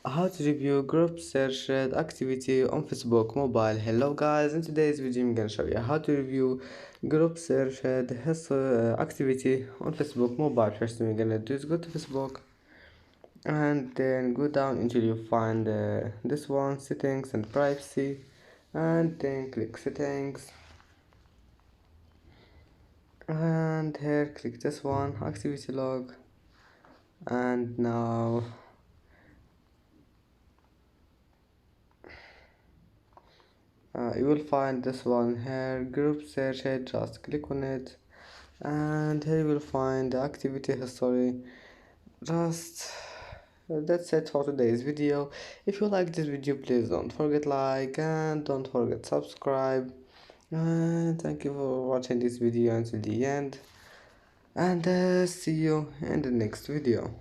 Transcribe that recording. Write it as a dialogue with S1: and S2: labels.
S1: How to review group searched activity on Facebook mobile. Hello guys, in today's video I'm gonna show you how to review group searched activity on Facebook mobile. First thing we're gonna do is go to Facebook and then go down until you find this one, settings and privacy, and then click settings, and here click this one, activity log, and now you will find this one here, group search it. Just click on it and here you will find the activity history. Just that's it for today's video. If you like this video, please don't forget like and don't forget subscribe, and thank you for watching this video until the end, and see you in the next video.